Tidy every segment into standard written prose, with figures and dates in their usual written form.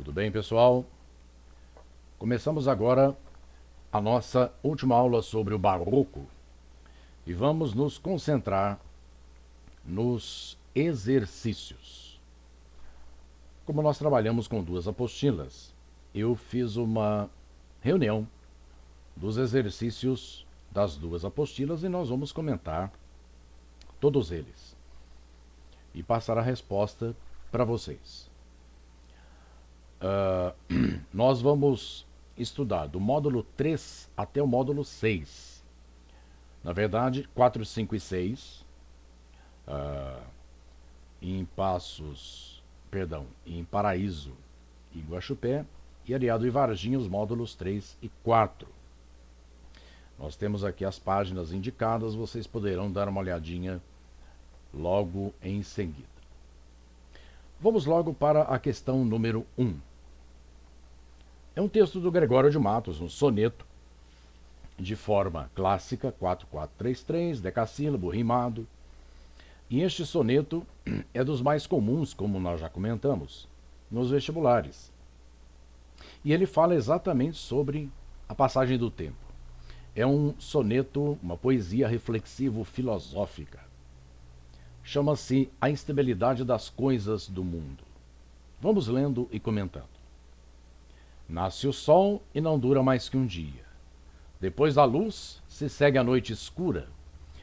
Tudo bem, pessoal? Começamos agora a nossa última aula sobre o Barroco e vamos nos concentrar nos exercícios. Como nós trabalhamos com duas apostilas, eu fiz uma reunião dos exercícios das duas apostilas e nós vamos comentar todos eles e passar a resposta para vocês. Nós vamos estudar do módulo 3 até o módulo 6. Na verdade, 4, 5 e 6, em Paraíso e Guaxupé, e Areado e Varginha, os módulos 3 e 4. Nós temos aqui as páginas indicadas, vocês poderão dar uma olhadinha logo em seguida. Vamos logo para a questão número 1. É um texto do Gregório de Matos, um soneto de forma clássica, 4-4-3-3, decassílabo, rimado. E este soneto é dos mais comuns, como nós já comentamos, nos vestibulares. E ele fala exatamente sobre a passagem do tempo. É um soneto, uma poesia reflexivo-filosófica. Chama-se A Instabilidade das Coisas do Mundo. Vamos lendo e comentando. Nasce o sol e não dura mais que um dia. Depois da luz se segue a noite escura.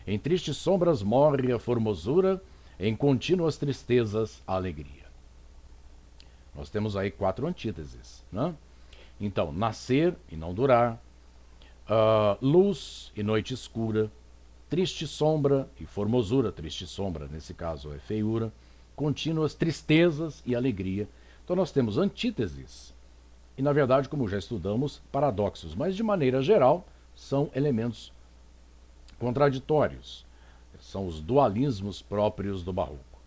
Em tristes sombras morre a formosura, em contínuas tristezas a alegria. Nós temos aí 4 antíteses, né? Então, nascer e não durar, luz e noite escura, triste sombra e formosura, triste sombra nesse caso é feiura, contínuas tristezas e alegria. Então nós temos antíteses e, na verdade, como já estudamos, paradoxos, mas de maneira geral são elementos contraditórios, são os dualismos próprios do Barroco.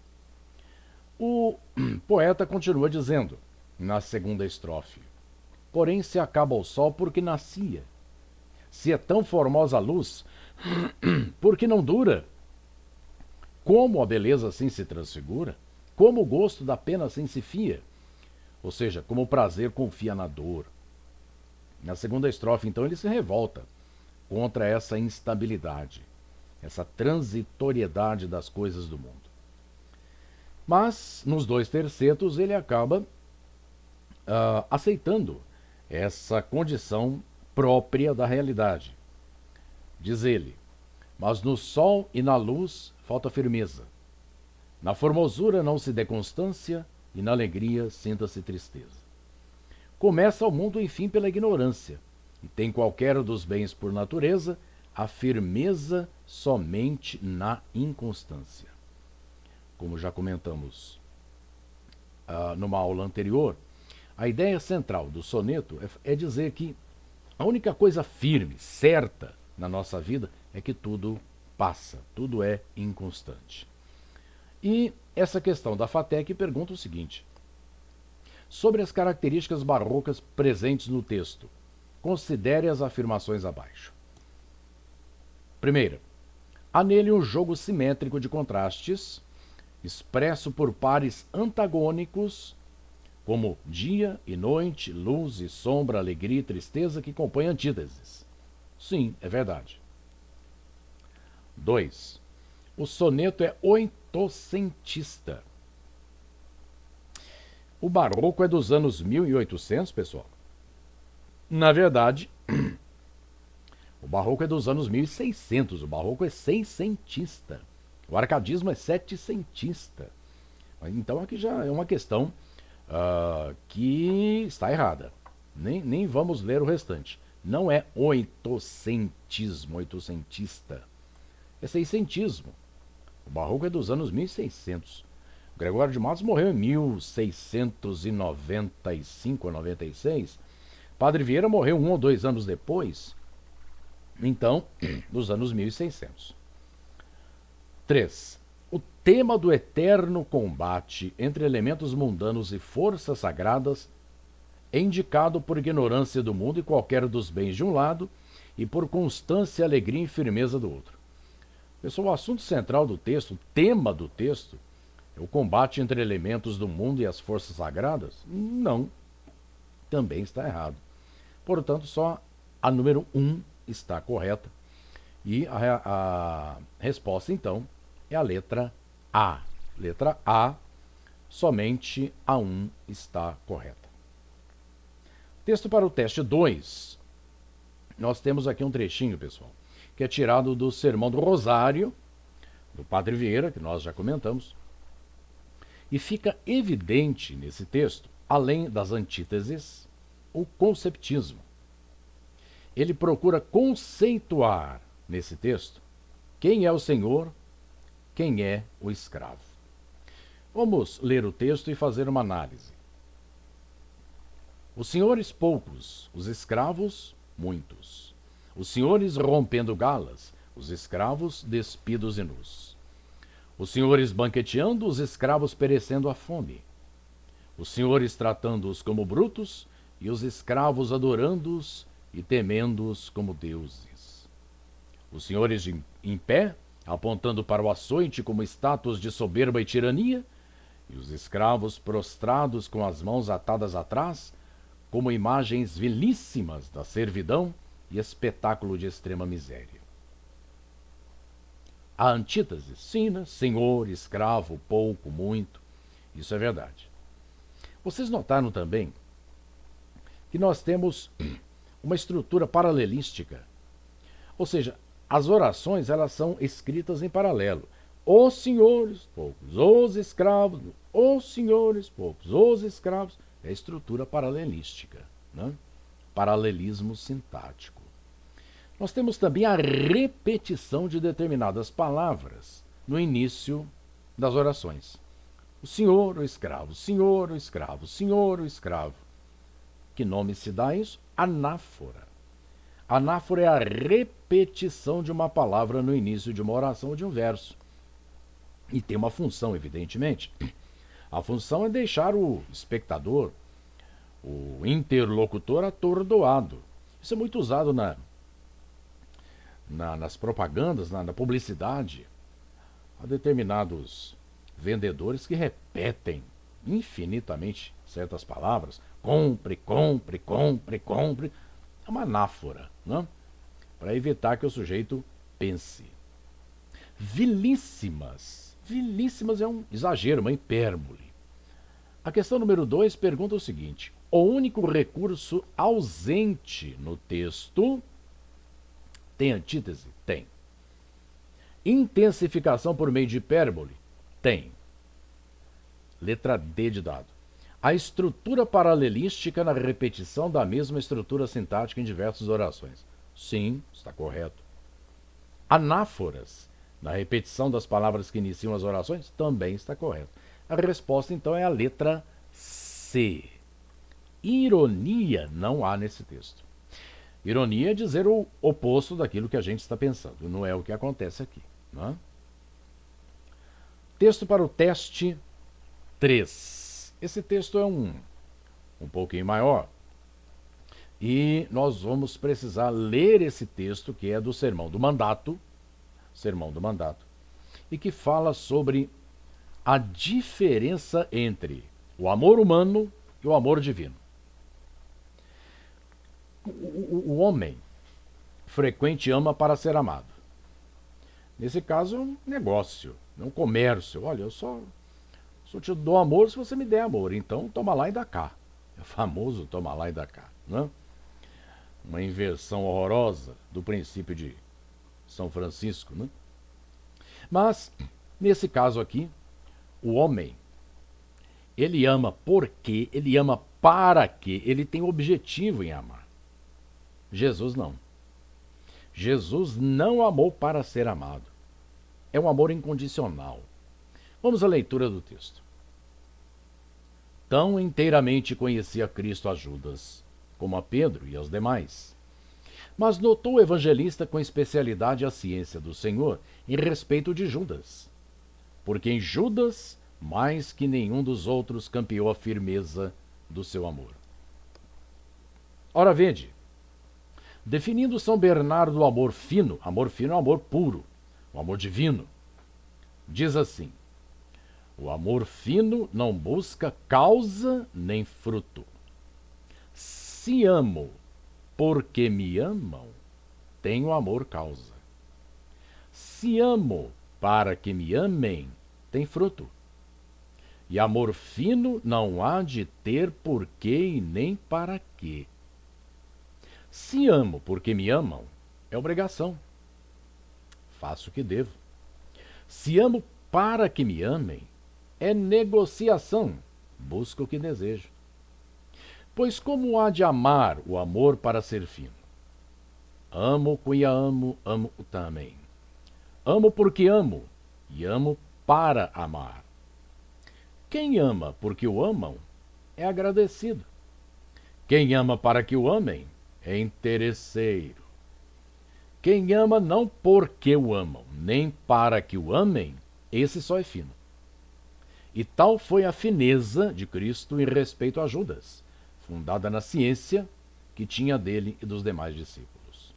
O poeta continua dizendo, na segunda estrofe: porém se acaba o sol porque nascia. Se é tão formosa a luz, por que não dura? Como a beleza assim se transfigura? Como o gosto da pena assim se fia? Ou seja, como o prazer confia na dor. Na segunda estrofe, então, ele se revolta contra essa instabilidade, essa transitoriedade das coisas do mundo. Mas, nos 2 tercetos, ele acaba aceitando essa condição própria da realidade. Diz ele: mas no sol e na luz falta firmeza. Na formosura não se dê constância e na alegria sinta-se tristeza. Começa o mundo, enfim, pela ignorância, e tem qualquer dos bens por natureza a firmeza somente na inconstância. Como já comentamos numa aula anterior, a ideia central do soneto é dizer que a única coisa firme, certa na nossa vida é que tudo passa, tudo é inconstante. E essa questão da FATEC pergunta o seguinte: sobre as características barrocas presentes no texto, considere as afirmações abaixo. Primeira, há nele um jogo simétrico de contrastes, expresso por pares antagônicos, como dia e noite, luz e sombra, alegria e tristeza, que compõem antíteses. Sim, é verdade. 2. O soneto é oitocentista. O Barroco é dos anos 1800, pessoal. Na verdade, o Barroco é dos anos 1600. O Barroco é seiscentista. O arcadismo é setecentista. Então aqui já é uma questão que está errada. Nem vamos ler o restante. Não é oitocentismo, oitocentista. É seiscentismo. O Barroco é dos anos 1600. O Gregório de Matos morreu em 1695 ou 96. Padre Vieira morreu 1 ou 2 anos depois. Então, dos anos 1600. 3. O tema do eterno combate entre elementos mundanos e forças sagradas é indicado por ignorância do mundo e qualquer dos bens de um lado e por constância, alegria e firmeza do outro. Pessoal, o assunto central do texto, o tema do texto, é o combate entre elementos do mundo e as forças sagradas? Não. também está errado. Portanto, só a número 1 está correta. E a resposta, então, é a letra A. Letra A, somente a 1 está correta. Texto para o teste 2. Nós temos aqui um trechinho, pessoal, que é tirado do Sermão do Rosário, do Padre Vieira, que nós já comentamos. E fica evidente nesse texto, além das antíteses, o conceptismo. Ele procura conceituar nesse texto quem é o senhor, quem é o escravo. Vamos ler o texto e fazer uma análise. Os senhores poucos, os escravos muitos. Os senhores rompendo galas, os escravos despidos e nus. Os senhores banqueteando, os escravos perecendo à fome. Os senhores tratando-os como brutos e os escravos adorando-os e temendo-os como deuses. Os senhores em pé, apontando para o açoite como estátuas de soberba e tirania, e os escravos prostrados com as mãos atadas atrás, como imagens vilíssimas da servidão e espetáculo de extrema miséria. A antítese, sim, né? Senhor, escravo, pouco, muito, isso é verdade. Vocês notaram também que nós temos uma estrutura paralelística, ou seja, as orações elas são escritas em paralelo. Os senhores poucos, os escravos, os senhores poucos, os escravos. É a estrutura paralelística, né? Paralelismo sintático. Nós temos também a repetição de determinadas palavras no início das orações. O senhor, o escravo, o senhor, o escravo, o senhor, o escravo. Que nome se dá a isso? Anáfora. Anáfora é a repetição de uma palavra no início de uma oração ou de um verso. E tem uma função, evidentemente. A função é deixar o espectador, o interlocutor, atordoado. Isso é muito usado nas propagandas, na publicidade. Há determinados vendedores que repetem infinitamente certas palavras. Compre, compre, compre, compre. É uma anáfora, né? Para evitar que o sujeito pense. Vilíssimas. Vilíssimas é um exagero, uma hipérbole. A questão número 2 pergunta o seguinte: o único recurso ausente no texto tem antítese? Tem. Intensificação por meio de hipérbole? Tem. Letra D de dado. A estrutura paralelística na repetição da mesma estrutura sintática em diversas orações? Sim, está correto. Anáforas na repetição das palavras que iniciam as orações? Também está correto. A resposta, então, é a letra C. Ironia não há nesse texto. Ironia é dizer o oposto daquilo que a gente está pensando. Não é o que acontece aqui. Não é? Texto para o teste 3. Esse texto é um pouquinho maior. E nós vamos precisar ler esse texto, que é do Sermão do Mandato, e que fala sobre a diferença entre o amor humano e o amor divino. O homem frequente ama para ser amado. Nesse caso é um negócio, é um comércio. Olha, eu só te dou amor se você me der amor, então toma lá e dá cá. É o famoso toma lá e dá cá, né? Uma inversão horrorosa do princípio de São Francisco, né? Mas, nesse caso aqui, o homem, ele ama porque, ele ama para quê? Ele tem objetivo em amar. Jesus não. Jesus não amou para ser amado. É um amor incondicional. Vamos à leitura do texto. Tão inteiramente conhecia Cristo a Judas, como a Pedro e aos demais. Mas notou o evangelista com especialidade a ciência do Senhor em respeito de Judas, porque em Judas, mais que nenhum dos outros, campeou a firmeza do seu amor. Ora, vede, definindo São Bernardo o amor fino é o amor puro, o amor divino. Diz assim: o amor fino não busca causa nem fruto. Se amo porque me amam, tenho amor causa. Se amo para que me amem, tem fruto. E amor fino não há de ter porquê e nem para quê. Se amo porque me amam, é obrigação. Faço o que devo. Se amo para que me amem, é negociação. Busco o que desejo. Pois como há de amar o amor para ser fino? Amo cuia amo, amo também. Amo porque amo, e amo para amar. Quem ama porque o amam, é agradecido. Quem ama para que o amem, é interesseiro. Quem ama não porque o amam, nem para que o amem, esse só é fino. E tal foi a fineza de Cristo em respeito a Judas, fundada na ciência que tinha dele e dos demais discípulos.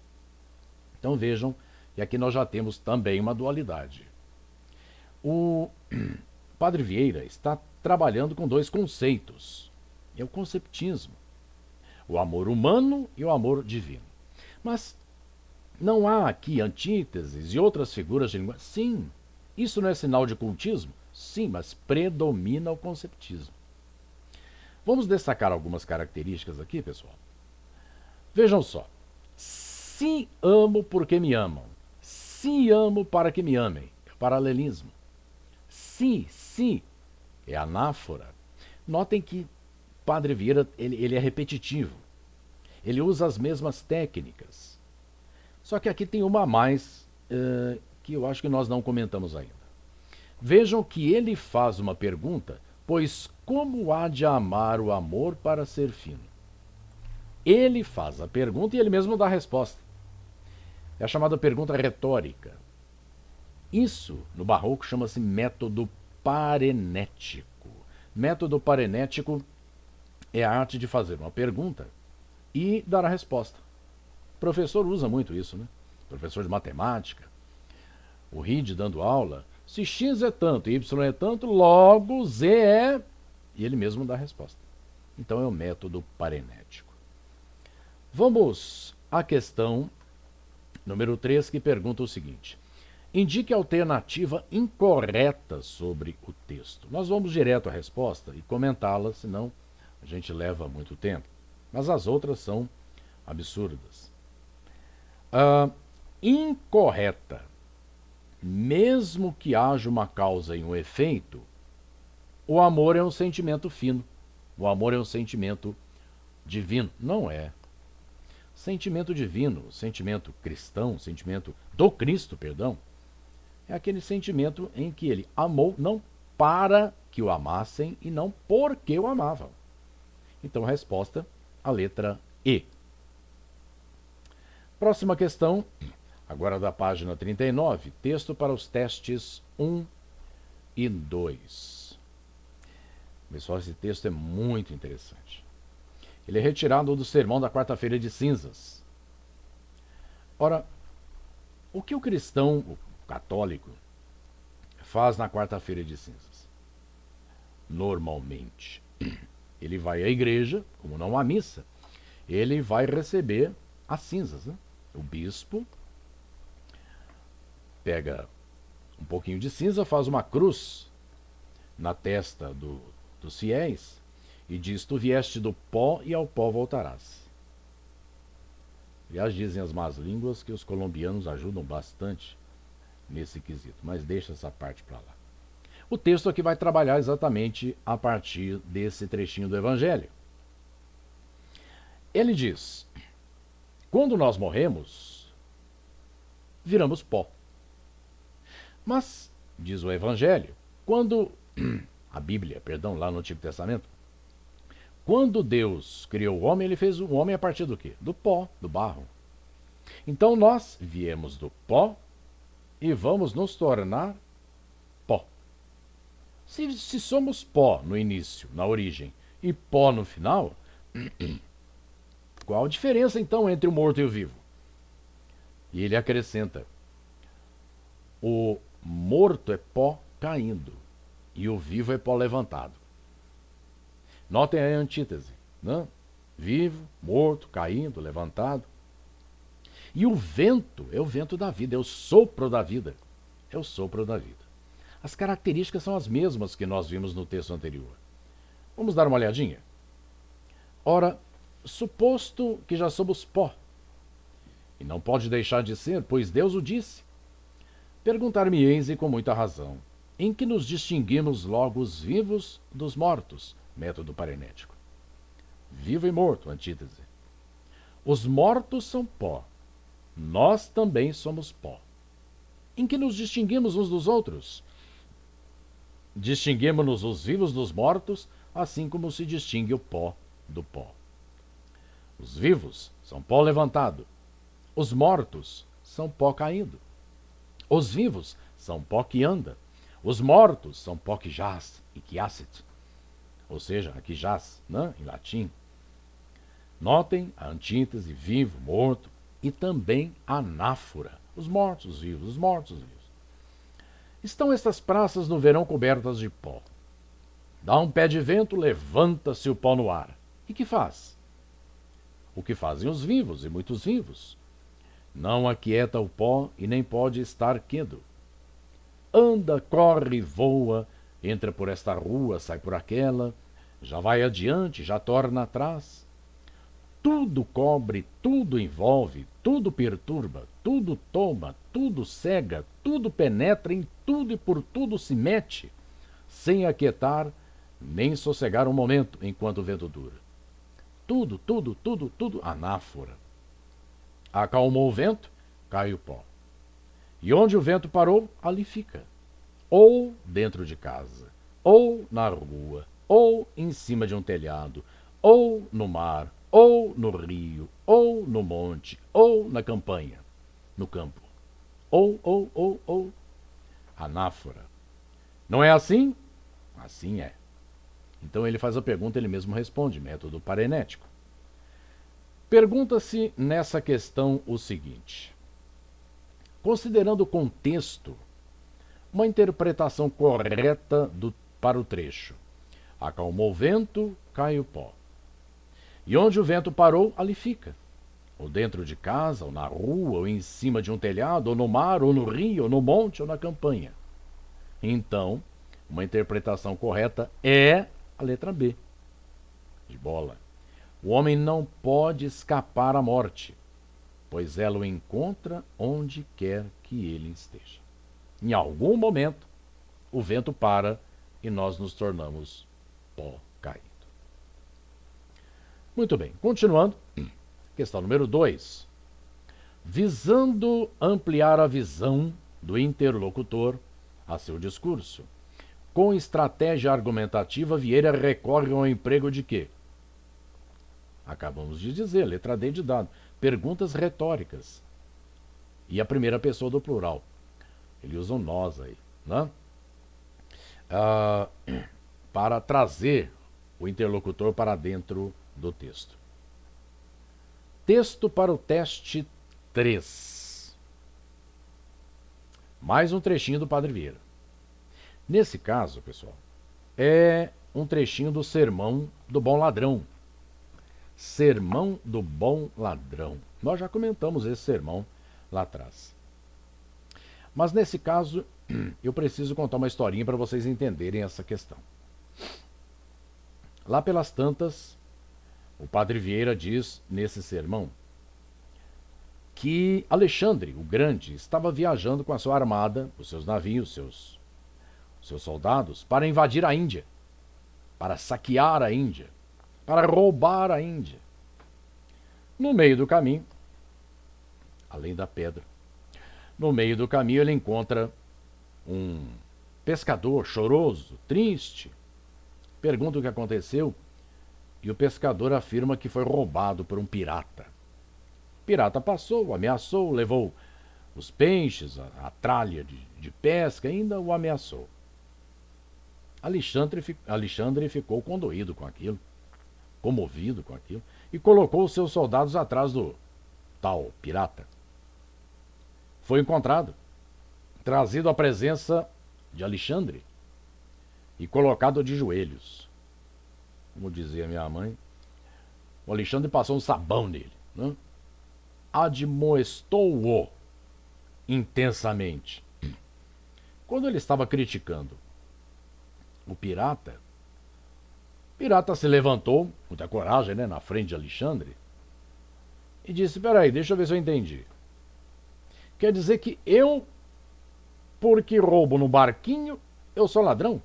Então vejam que aqui nós já temos também uma dualidade. O Padre Vieira está trabalhando com dois conceitos. É o conceptismo. O amor humano e o amor divino. Mas não há aqui antíteses e outras figuras de linguagem? Sim. Isso não é sinal de cultismo? Sim, mas predomina o conceptismo. Vamos destacar algumas características aqui, pessoal. Vejam só. Se amo porque me amam. Se amo para que me amem. É paralelismo. Se é anáfora. Notem que Padre Vieira ele é repetitivo. Ele usa as mesmas técnicas. Só que aqui tem uma a mais que eu acho que nós não comentamos ainda. Vejam que ele faz uma pergunta, pois como há de amar o amor para ser fino? Ele faz a pergunta e ele mesmo dá a resposta. É a chamada pergunta retórica. Isso, no barroco, chama-se método parenético. Método parenético é a arte de fazer uma pergunta e dar a resposta. O professor usa muito isso, né? Professor de matemática, o RID dando aula. Se x é tanto e y é tanto, logo z é... E ele mesmo dá a resposta. Então é o método parenético. Vamos à questão número 3, que pergunta o seguinte. Indique a alternativa incorreta sobre o texto. Nós vamos direto à resposta e comentá-la, senão a gente leva muito tempo. Mas as outras são absurdas. Incorreta. Mesmo que haja uma causa e um efeito, o amor é um sentimento fino. O amor é um sentimento divino. Não é. Sentimento divino, sentimento cristão, sentimento do Cristo, perdão, é aquele sentimento em que ele amou não para que o amassem e não porque o amavam. Então, resposta, a letra E. Próxima questão, agora da página 39, texto para os testes 1 e 2. Pessoal, esse texto é muito interessante. Ele é retirado do sermão da quarta-feira de cinzas. Ora, o que o cristão, o católico, faz na quarta-feira de cinzas? Normalmente, ele vai à igreja, como não há missa, ele vai receber as cinzas, né? O bispo pega um pouquinho de cinza, faz uma cruz na testa dos fiéis e diz: tu vieste do pó e ao pó voltarás. Aliás, dizem as más línguas que os colombianos ajudam bastante nesse quesito, mas deixa essa parte para lá. O texto aqui vai trabalhar exatamente a partir desse trechinho do Evangelho. Ele diz: quando nós morremos, viramos pó. Mas, diz o Evangelho, a Bíblia, lá no Antigo Testamento, quando Deus criou o homem, ele fez o homem a partir do quê? Do pó, do barro. Então nós viemos do pó e vamos nos tornar pó. Se somos pó no início, na origem, e pó no final, qual a diferença então entre o morto e o vivo? E ele acrescenta: o morto é pó caindo e o vivo é pó levantado. Notem a antítese, né? vivo, morto, caindo, levantado. E o vento é o vento da vida, é o sopro da vida. É o sopro da vida. As características são as mesmas que nós vimos no texto anterior. Vamos dar uma olhadinha? Ora, suposto que já somos pó, e não pode deixar de ser, pois Deus o disse, perguntar-me-eis, e com muita razão, em que nos distinguimos logo os vivos dos mortos? Método parenético. Vivo e morto, antítese. Os mortos são pó. Nós também somos pó. Em que nos distinguimos uns dos outros? Distinguimos-nos os vivos dos mortos, assim como se distingue o pó do pó. Os vivos são pó levantado. Os mortos são pó caído. Os vivos são pó que anda. Os mortos são pó que jaz e que jacet. Ou seja, aqui jaz, né, em latim. Notem a antítese vivo, morto e também anáfora. Os mortos, os vivos, os mortos, os vivos. Estão estas praças no verão cobertas de pó. Dá um pé de vento, levanta-se o pó no ar. E que faz? O que fazem os vivos, e muitos vivos. Não aquieta o pó e nem pode estar quedo. Anda, corre, voa, entra por esta rua, sai por aquela, já vai adiante, já torna atrás. Tudo cobre, tudo envolve, tudo perturba, tudo toma, tudo cega, tudo penetra, em tudo e por tudo se mete, sem aquietar, nem sossegar um momento enquanto o vento dura. Tudo, tudo, tudo, tudo, anáfora. Acalmou o vento, cai o pó. E onde o vento parou, ali fica. Ou dentro de casa, ou na rua, ou em cima de um telhado, ou no mar, ou no rio, ou no monte, ou na campanha, no campo. Ou. Anáfora. Não é assim? Assim é. Então ele faz a pergunta, ele mesmo responde, método parenético. Pergunta-se nessa questão o seguinte: considerando o contexto, uma interpretação correta para o trecho. Acalmou o vento, cai o pó. E onde o vento parou, ali fica. Ou dentro de casa, ou na rua, ou em cima de um telhado, ou no mar, ou no rio, ou no monte, ou na campanha. Então, uma interpretação correta é a letra B, de bola. O homem não pode escapar à morte, pois ela o encontra onde quer que ele esteja. Em algum momento, o vento para e nós nos tornamos pó caído. Muito bem, continuando. Questão número 2. Visando ampliar a visão do interlocutor a seu discurso, com estratégia argumentativa, Vieira recorre ao emprego de quê? Acabamos de dizer, letra D de dado. Perguntas retóricas. E a primeira pessoa do plural. Ele usa um nós aí, né? Para trazer o interlocutor para dentro do texto. Texto para o teste 3. Mais um trechinho do Padre Vieira. Nesse caso, pessoal, é um trechinho do Sermão do Bom Ladrão. Sermão do Bom Ladrão. Nós já comentamos esse sermão lá atrás. Mas nesse caso, eu preciso contar uma historinha para vocês entenderem essa questão. Lá pelas tantas, o Padre Vieira diz nesse sermão que Alexandre, o Grande, estava viajando com a sua armada, os seus navios, seus soldados, para invadir a Índia, para saquear a Índia, para roubar a Índia. No meio do caminho, além da pedra, no meio do caminho ele encontra um pescador choroso, triste. Pergunta o que aconteceu e o pescador afirma que foi roubado por um pirata. O pirata passou, o ameaçou, levou os peixes, a tralha de pesca, ainda o ameaçou. Alexandre ficou condoído com aquilo, comovido com aquilo, e colocou os seus soldados atrás do tal pirata. Foi encontrado, trazido à presença de Alexandre e colocado de joelhos. Como dizia minha mãe, O Alexandre passou um sabão nele, né? Admoestou-o intensamente. Quando ele estava criticando o pirata se levantou, muita coragem, né, na frente de Alexandre, e disse: peraí, deixa eu ver se eu entendi. Quer dizer que eu, porque roubo no barquinho, eu sou ladrão?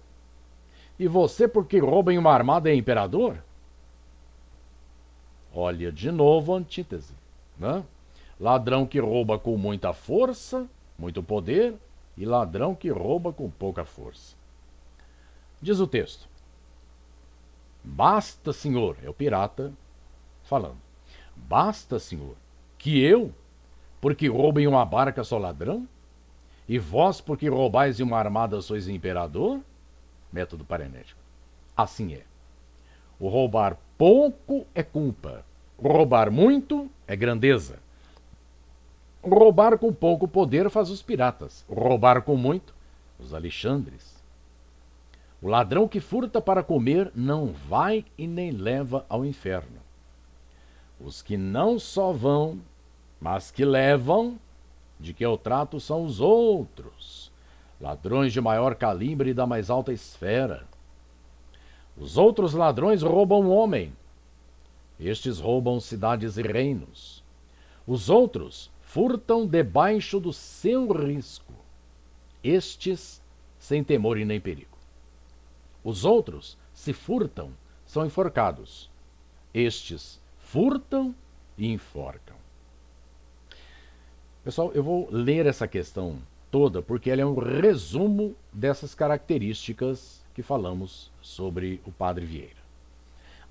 E você, porque rouba em uma armada, é imperador? Olha de novo a antítese, né? Ladrão que rouba com muita força, muito poder, e ladrão que rouba com pouca força. Diz o texto: basta, senhor, é o pirata falando, basta, senhor, que eu, porque roubo em uma barca, sou ladrão? E vós, porque roubais em uma armada, sois imperador? Método parenético. Assim é. O roubar pouco é culpa. O roubar muito é grandeza. O roubar com pouco poder faz os piratas. O roubar com muito, os Alexandres. O ladrão que furta para comer não vai e nem leva ao inferno. Os que não só vão, mas que levam, de que eu trato, são os outros, ladrões de maior calibre e da mais alta esfera. Os outros ladrões roubam o homem. Estes roubam cidades e reinos. Os outros furtam debaixo do seu risco. Estes sem temor e nem perigo. Os outros, se furtam, são enforcados. Estes furtam e enforcam. Pessoal, eu vou ler essa questão toda porque ela é um resumo dessas características que falamos sobre o Padre Vieira.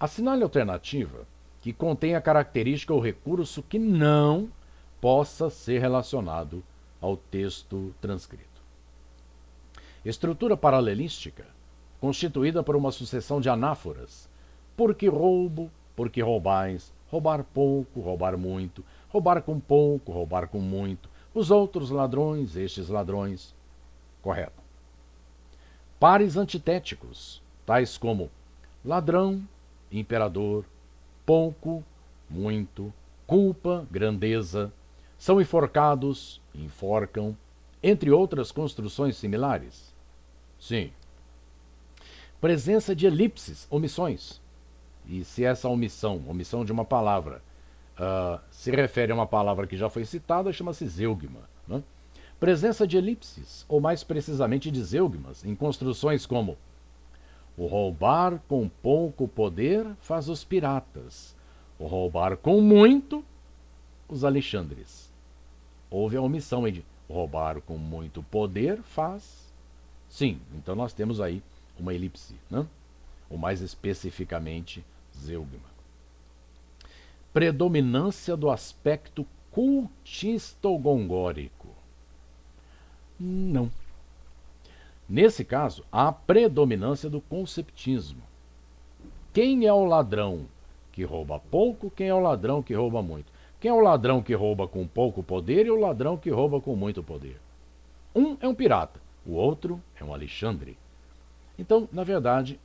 Assinale a alternativa que contém a característica ou recurso que não possa ser relacionado ao texto transcrito. Estrutura paralelística constituída por uma sucessão de anáforas. Porque roubo, porque roubais, roubar pouco, roubar muito, roubar com pouco, roubar com muito, os outros ladrões, estes ladrões. Correto. Pares antitéticos, tais como ladrão, imperador, pouco, muito, culpa, grandeza, são enforcados, enforcam, entre outras construções similares. Sim. Presença de elipses, omissões. E se essa omissão de uma palavra, se refere a uma palavra que já foi citada, chama-se zeugma. Né? Presença de elipses, ou mais precisamente de zeugmas, em construções como: o roubar com pouco poder faz os piratas, o roubar com muito, os Alexandres. Houve a omissão de roubar com muito poder faz. Sim, então nós temos aí uma elipse, né? Ou mais especificamente, zeugma. Predominância do aspecto cultisto-gongórico. Não. Nesse caso, há predominância do conceptismo. Quem é o ladrão que rouba pouco? Quem é o ladrão que rouba muito? Quem é o ladrão que rouba com pouco poder e o ladrão que rouba com muito poder? Um é um pirata, o outro é um Alexandre. Então, na verdade,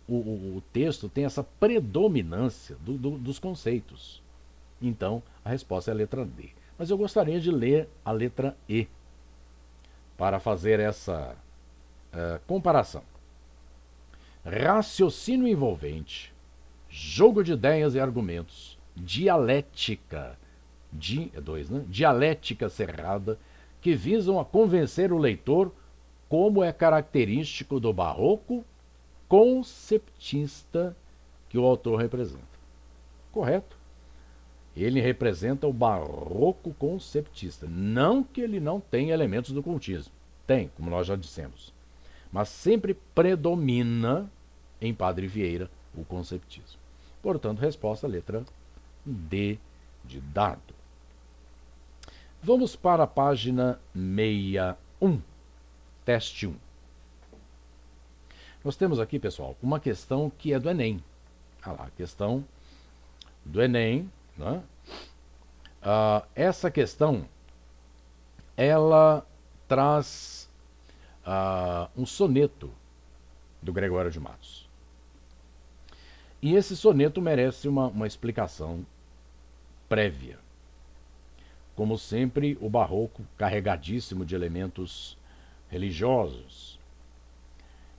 o texto tem essa predominância dos conceitos. Então, a resposta é a letra D. Mas eu gostaria de ler a letra E para fazer essa comparação. Raciocínio envolvente, jogo de ideias e argumentos, dialética, dialética cerrada, que visam a convencer o leitor, como é característico do barroco conceptista que o autor representa. Correto? Ele representa o barroco conceptista. Não que ele não tenha elementos do cultismo. Tem, como nós já dissemos. Mas sempre predomina em Padre Vieira o conceptismo. Portanto, resposta letra D de dado. Vamos para a página 61. Teste 1. Nós temos aqui, pessoal, uma questão que é do Enem. Olha lá, a questão do Enem. Né? Essa questão, ela traz um soneto do Gregório de Matos. E esse soneto merece uma explicação prévia. Como sempre, o barroco carregadíssimo de elementos religiosos.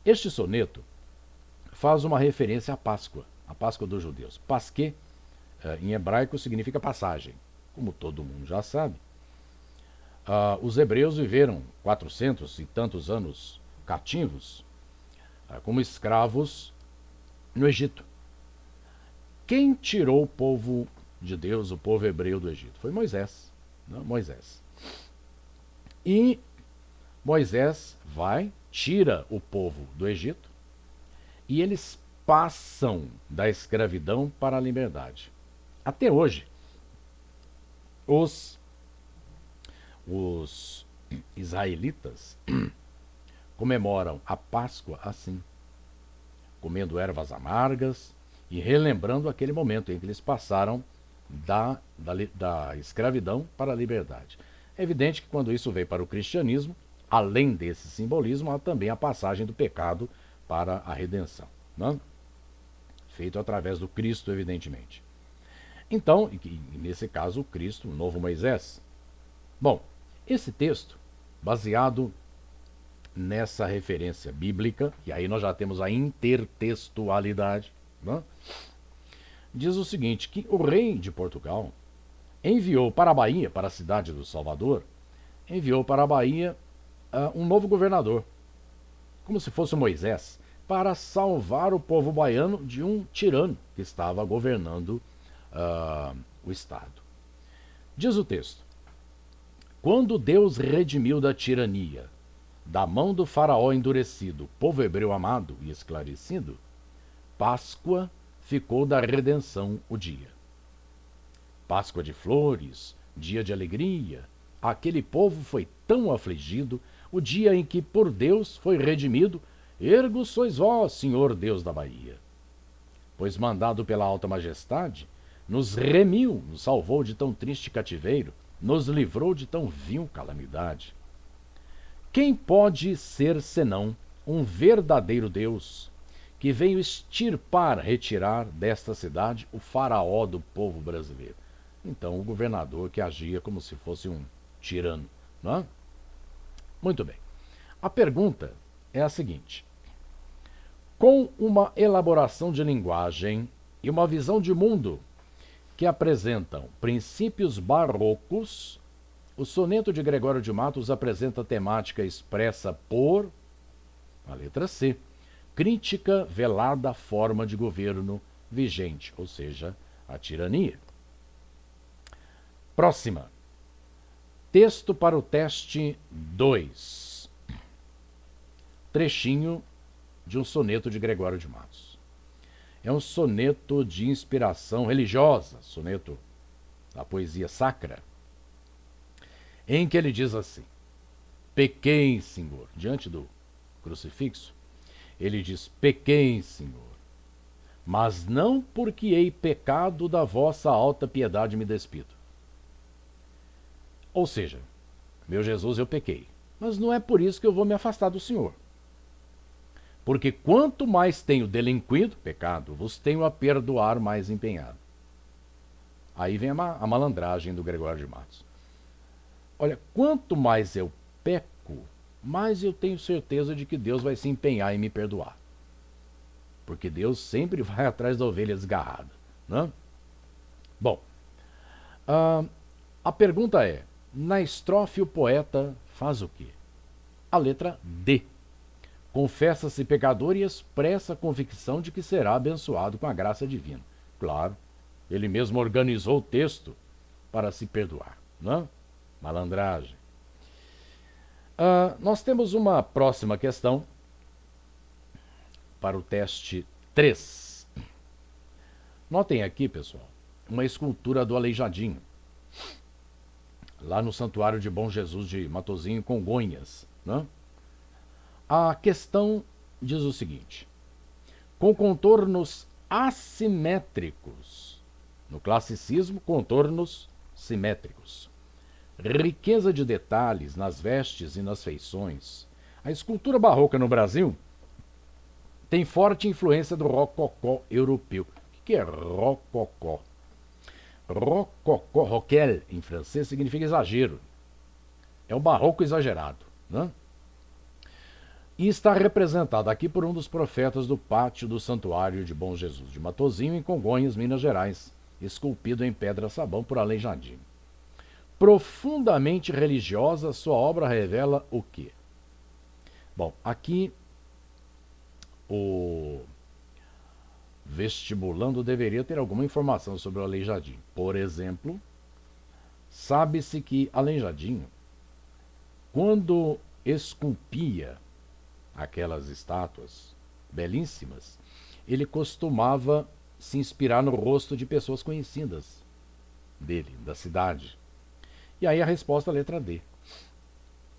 Este soneto faz uma referência à Páscoa, a Páscoa dos judeus. Pasquê, em hebraico, significa passagem, como todo mundo já sabe. Os hebreus viveram 400 e tantos anos cativos, como escravos no Egito. Quem tirou o povo de Deus, o povo hebreu do Egito? Foi Moisés. Não? Moisés. E Moisés tira o povo do Egito e eles passam da escravidão para a liberdade. Até hoje, os israelitas comemoram a Páscoa assim, comendo ervas amargas e relembrando aquele momento em que eles passaram da escravidão para a liberdade. É evidente que quando isso veio para o cristianismo, além desse simbolismo, há também a passagem do pecado para a redenção, não? Feito através do Cristo, evidentemente. Então, nesse caso, o Cristo, o novo Moisés. Bom, esse texto, baseado nessa referência bíblica, e aí nós já temos a intertextualidade, não? Diz o seguinte, que o rei de Portugal enviou para a Bahia, para a cidade do Salvador, enviou para a Bahia um novo governador, como se fosse Moisés, para salvar o povo baiano de um tirano que estava governando o estado. Diz o texto, quando Deus redimiu da tirania, da mão do faraó endurecido, povo hebreu amado e esclarecido, Páscoa ficou da redenção o dia. Páscoa de flores, dia de alegria, aquele povo foi tão afligido, o dia em que por Deus foi redimido, ergo sois vós, Senhor Deus da Bahia. Pois mandado pela alta majestade, nos remiu, nos salvou de tão triste cativeiro, nos livrou de tão vil calamidade. Quem pode ser senão um verdadeiro Deus, que veio extirpar, retirar desta cidade o faraó do povo brasileiro? Então, o governador que agia como se fosse um tirano, não é? Muito bem. A pergunta é a seguinte. Com uma elaboração de linguagem e uma visão de mundo que apresentam princípios barrocos, o soneto de Gregório de Matos apresenta temática expressa por, a letra C, crítica velada à forma de governo vigente, ou seja, a tirania. Próxima. Texto para o teste 2. Trechinho de um soneto de Gregório de Matos. É um soneto de inspiração religiosa, soneto da poesia sacra, em que ele diz assim, pequei, Senhor, diante do crucifixo, ele diz, pequei, Senhor, mas não porque hei pecado da vossa alta piedade me despido. Ou seja, meu Jesus, eu pequei, mas não é por isso que eu vou me afastar do Senhor. Porque quanto mais tenho delinquido, pecado, vos tenho a perdoar mais empenhado. Aí vem a malandragem do Gregório de Matos. Olha, quanto mais eu peco, mais eu tenho certeza de que Deus vai se empenhar em me perdoar. Porque Deus sempre vai atrás da ovelha desgarrada, né? Bom, a pergunta é, na estrofe o poeta faz o quê? A letra D. Confessa-se pecador e expressa a convicção de que será abençoado com a graça divina. Claro, ele mesmo organizou o texto para se perdoar, não? Malandragem. Nós temos uma próxima questão para o teste 3. Notem aqui, pessoal, uma escultura do Aleijadinho, lá no Santuário de Bom Jesus de Matozinho, Congonhas, né? A questão diz o seguinte, com contornos assimétricos, no classicismo, contornos simétricos, riqueza de detalhes nas vestes e nas feições, a escultura barroca no Brasil tem forte influência do rococó europeu. que é rococó? Rococó, roquel, em francês, significa exagero. É o barroco exagerado, né? E está representado aqui por um dos profetas do pátio do Santuário de Bom Jesus de Matozinho, em Congonhas, Minas Gerais, esculpido em pedra-sabão por Aleijadinho. Profundamente religiosa, sua obra revela o quê? Bom, aqui o vestibulando deveria ter alguma informação sobre o Aleijadinho. Por exemplo, sabe-se que Aleijadinho, quando esculpia aquelas estátuas belíssimas, ele costumava se inspirar no rosto de pessoas conhecidas dele, da cidade. E aí a resposta é a letra D.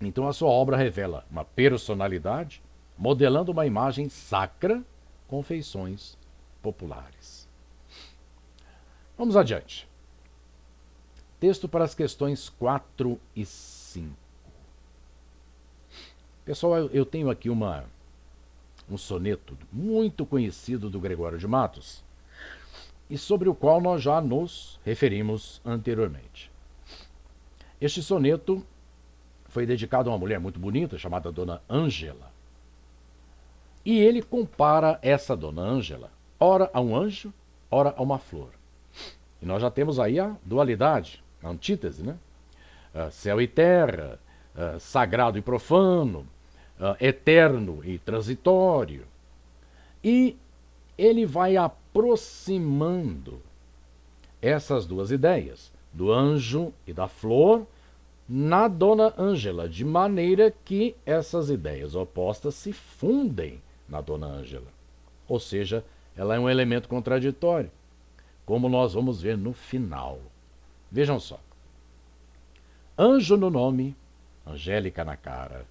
Então a sua obra revela uma personalidade, modelando uma imagem sacra com feições populares. Vamos adiante. Texto para as questões 4 e 5. Pessoal, eu tenho aqui um soneto muito conhecido do Gregório de Matos e sobre o qual nós já nos referimos anteriormente. Este soneto foi dedicado a uma mulher muito bonita chamada Dona Ângela. E ele compara essa Dona Ângela, ora a um anjo, ora a uma flor. E nós já temos aí a dualidade, a antítese, né? Céu e terra, sagrado e profano, eterno e transitório. E ele vai aproximando essas duas ideias, do anjo e da flor, na Dona Ângela, de maneira que essas ideias opostas se fundem na Dona Ângela. Ou seja, ela é um elemento contraditório, como nós vamos ver no final. Vejam só. Anjo no nome, angélica na cara.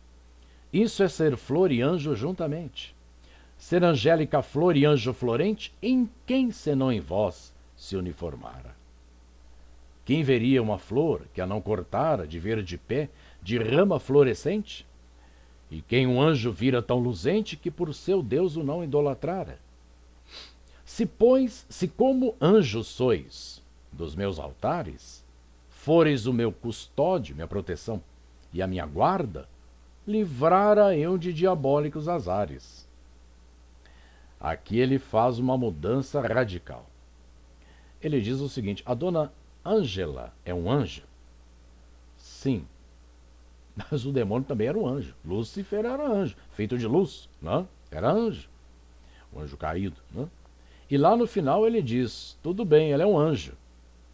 Isso é ser flor e anjo juntamente. Ser angélica flor e anjo florente, em quem senão em vós se uniformara? Quem veria uma flor que a não cortara de verde pé, de rama florescente? E quem um anjo vira tão luzente que por seu Deus o não idolatrara? Se, pois, se como anjos sois dos meus altares, fores o meu custódio, minha proteção e a minha guarda, livrara eu de diabólicos azares. Aqui ele faz uma mudança radical. Ele diz o seguinte: a Dona Ângela é um anjo? Sim. Mas o demônio também era um anjo. Lúcifer era anjo, feito de luz, né? Era anjo. O anjo caído, né? E lá no final ele diz: tudo bem, ele é um anjo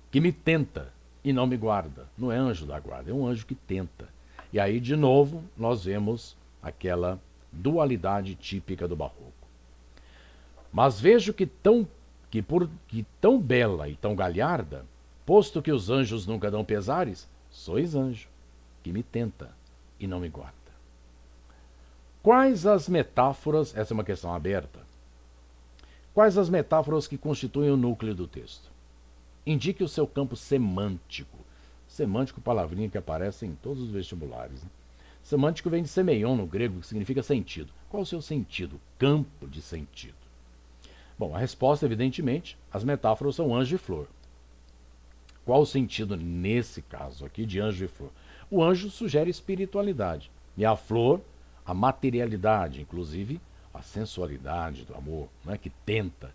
que me tenta e não me guarda. Não é anjo da guarda, é um anjo que tenta. E aí, de novo, nós vemos aquela dualidade típica do barroco. Mas vejo que tão bela e tão galharda, posto que os anjos nunca dão pesares, sois anjo, que me tenta e não me guarda. Quais as metáforas, essa é uma questão aberta, quais as metáforas que constituem o núcleo do texto? Indique o seu campo semântico. Semântico, palavrinha que aparece em todos os vestibulares, né? Semântico vem de semeion no grego, que significa sentido. Qual o seu sentido? Campo de sentido. Bom, a resposta, evidentemente, as metáforas são anjo e flor. Qual o sentido nesse caso aqui de anjo e flor? O anjo sugere espiritualidade e a flor, a materialidade, inclusive a sensualidade do amor, né, que tenta.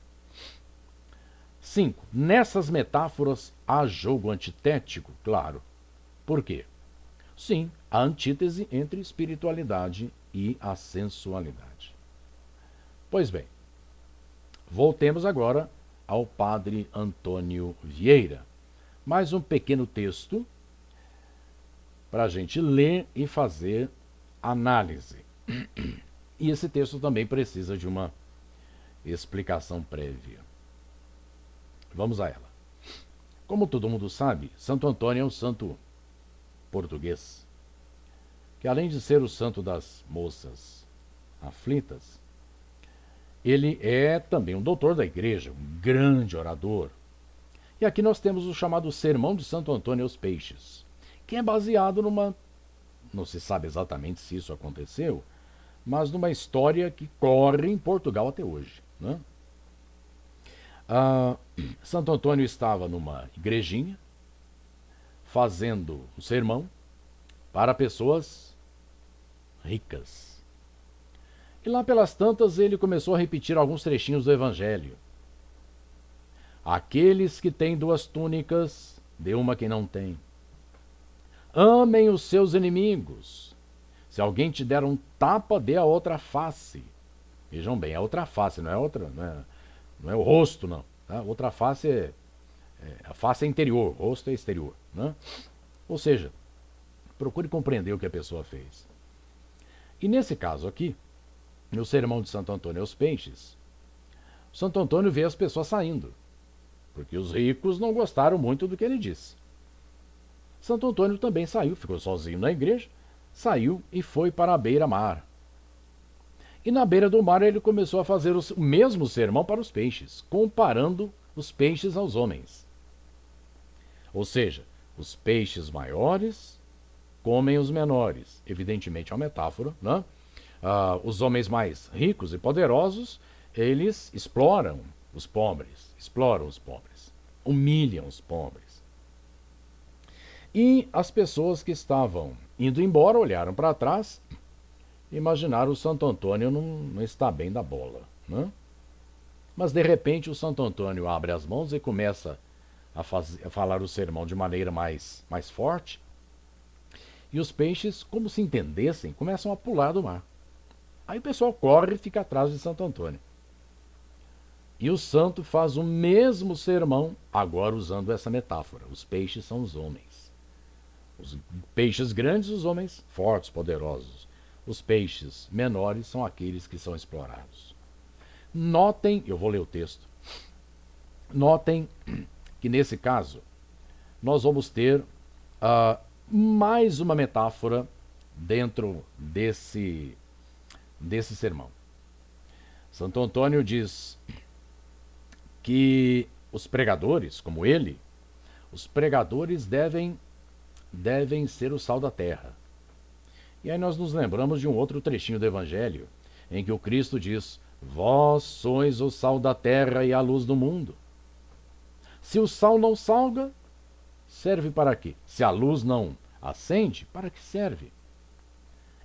5. Nessas metáforas há jogo antitético, claro. Por quê? Sim, a antítese entre espiritualidade e a sensualidade. Pois bem, voltemos agora ao padre Antônio Vieira. Mais um pequeno texto para a gente ler e fazer análise. E esse texto também precisa de uma explicação prévia. Vamos a ela. Como todo mundo sabe, Santo Antônio é um santo português, que além de ser o santo das moças aflitas, ele é também um doutor da igreja, um grande orador. E aqui nós temos o chamado Sermão de Santo Antônio aos Peixes, que é baseado não se sabe exatamente se isso aconteceu, mas numa história que corre em Portugal até hoje, né? Santo Antônio estava numa igrejinha, fazendo um sermão para pessoas ricas. E lá pelas tantas ele começou a repetir alguns trechinhos do Evangelho. Aqueles que têm 2 túnicas, dê uma quem não tem. Amem os seus inimigos. Se alguém te der um tapa, dê a outra face. Vejam bem, a outra face, não é o rosto, não. Tá? Outra face a face é interior, o rosto é exterior. Né? Ou seja, procure compreender o que a pessoa fez. E nesse caso aqui, no sermão de Santo Antônio aos Peixes, Santo Antônio vê as pessoas saindo, porque os ricos não gostaram muito do que ele disse. Santo Antônio também saiu, ficou sozinho na igreja, saiu e foi para a beira-mar. E na beira do mar ele começou a fazer o mesmo sermão para os peixes, comparando os peixes aos homens. Ou seja, os peixes maiores comem os menores. Evidentemente é uma metáfora, né? Os homens mais ricos e poderosos, eles exploram os pobres, humilham os pobres. E as pessoas que estavam indo embora olharam para trás e imaginaram o Santo Antônio não está bem da bola. Né? Mas de repente o Santo Antônio abre as mãos e começa a falar o sermão de maneira mais forte. E os peixes, como se entendessem, começam a pular do mar. Aí o pessoal corre e fica atrás de Santo Antônio. E o santo faz o mesmo sermão, agora usando essa metáfora. Os peixes são os homens. Os peixes grandes, os homens fortes, poderosos. Os peixes menores são aqueles que são explorados. Notem, eu vou ler o texto. Notem que nesse caso nós vamos ter mais uma metáfora dentro desse sermão. Santo Antônio diz que os pregadores, como ele, os pregadores devem ser o sal da terra. E aí nós nos lembramos de um outro trechinho do Evangelho, em que o Cristo diz: vós sois o sal da terra e a luz do mundo. Se o sal não salga, serve para quê? Se a luz não acende, para que serve?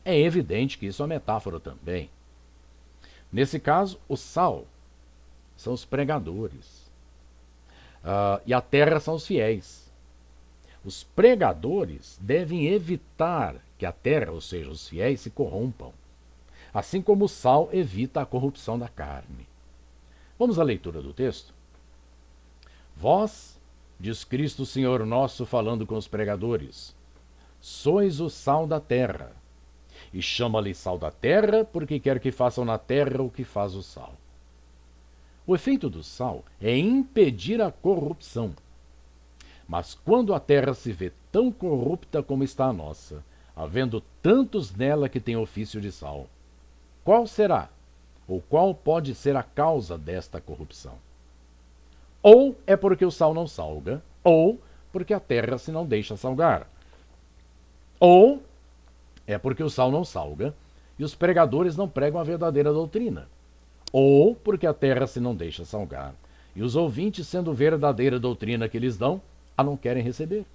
É evidente que isso é uma metáfora também. Nesse caso, o sal são os pregadores. E a terra são os fiéis. Os pregadores devem evitar que a terra, ou seja, os fiéis, se corrompam. Assim como o sal evita a corrupção da carne. Vamos à leitura do texto? Vós, diz Cristo Senhor nosso falando com os pregadores, sois o sal da terra. E chama-lhe sal da terra, porque quer que façam na terra o que faz o sal. O efeito do sal é impedir a corrupção. Mas quando a terra se vê tão corrupta como está a nossa, havendo tantos nela que têm ofício de sal, qual será, ou qual pode ser a causa desta corrupção? Ou é porque o sal não salga, ou porque a terra se não deixa salgar. Ou é porque o sal não salga e os pregadores não pregam a verdadeira doutrina. Ou porque a terra se não deixa salgar e os ouvintes, sendo verdadeira doutrina que lhes dão, a não querem receber.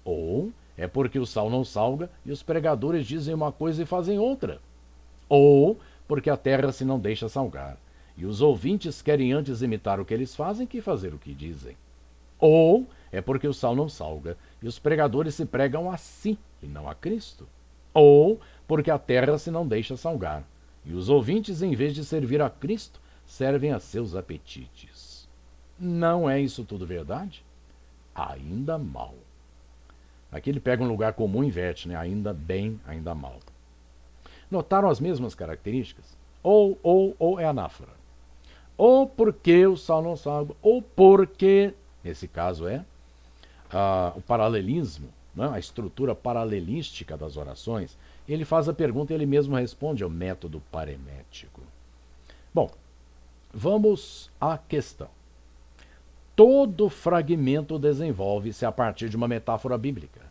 Ou é porque o sal não salga e os pregadores dizem uma coisa e fazem outra. Ou porque a terra se não deixa salgar e os ouvintes querem antes imitar o que eles fazem que fazer o que dizem. Ou é porque o sal não salga e os pregadores se pregam a si e não a Cristo. Ou porque a terra se não deixa salgar e os ouvintes, em vez de servir a Cristo, servem a seus apetites. Não é isso tudo verdade? Ainda mal. Aqui ele pega um lugar comum e inverte, né? Ainda bem, ainda mal. Notaram as mesmas características? Ou é anáfora. Ou porque o sal não salga, ou porque, nesse caso o paralelismo, né? A estrutura paralelística das orações. Ele faz a pergunta e ele mesmo responde, é o método paremético. Bom, vamos à questão. Todo fragmento desenvolve-se a partir de uma metáfora bíblica.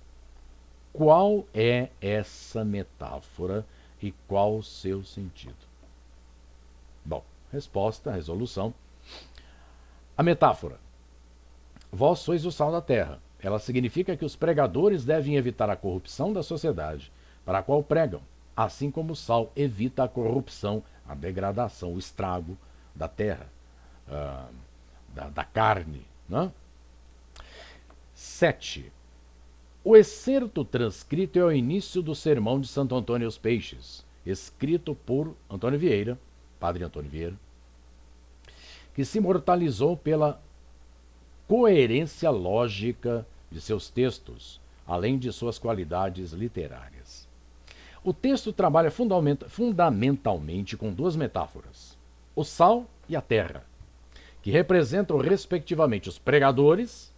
Qual é essa metáfora e qual o seu sentido? Bom, resposta, resolução. A metáfora vós sois o sal da terra. Ela significa que os pregadores devem evitar a corrupção da sociedade para a qual pregam, assim como o sal evita a corrupção, a degradação, o estrago da terra, da carne. Né? 7. O excerto transcrito é o início do sermão de Santo Antônio aos Peixes, escrito por Antônio Vieira, Padre Antônio Vieira, que se imortalizou pela coerência lógica de seus textos, além de suas qualidades literárias. O texto trabalha fundamentalmente com duas metáforas, o sal e a terra, que representam respectivamente os pregadores,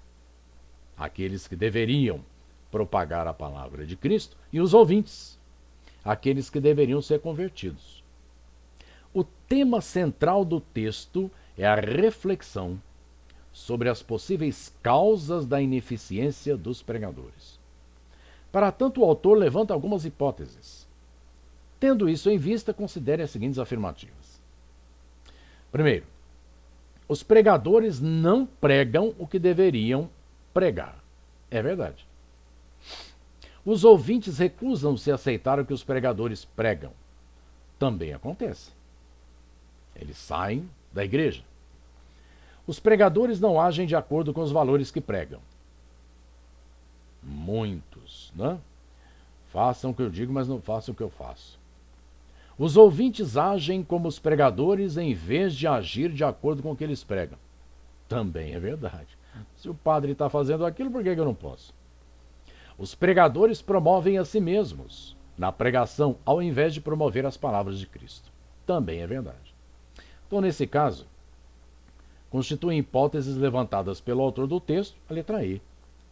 aqueles que deveriam propagar a palavra de Cristo, e os ouvintes, aqueles que deveriam ser convertidos. O tema central do texto é a reflexão sobre as possíveis causas da ineficiência dos pregadores. Para tanto, o autor levanta algumas hipóteses. Tendo isso em vista, considere as seguintes afirmativas. Primeiro, os pregadores não pregam o que deveriam pregar. É verdade. Os ouvintes recusam-se a aceitar o que os pregadores pregam. Também acontece. Eles saem da igreja. Os pregadores não agem de acordo com os valores que pregam. Muitos, né? Façam o que eu digo, mas não façam o que eu faço. Os ouvintes agem como os pregadores em vez de agir de acordo com o que eles pregam. Também é verdade. Se o padre está fazendo aquilo, por que eu não posso? Os pregadores promovem a si mesmos na pregação, ao invés de promover as palavras de Cristo. Também é verdade. Então, nesse caso, constituem hipóteses levantadas pelo autor do texto, a letra E.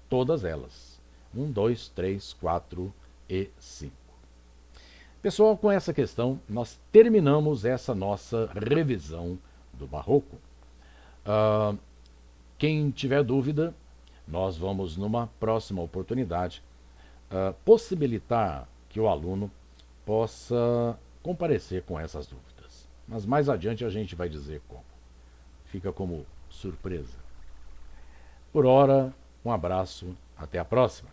Todas elas. 1, 2, 3, 4 e 5. Pessoal, com essa questão, nós terminamos essa nossa revisão do Barroco. Quem tiver dúvida, nós vamos, numa próxima oportunidade, possibilitar que o aluno possa comparecer com essas dúvidas. Mas mais adiante a gente vai dizer como. Fica como surpresa. Por ora, um abraço, até a próxima.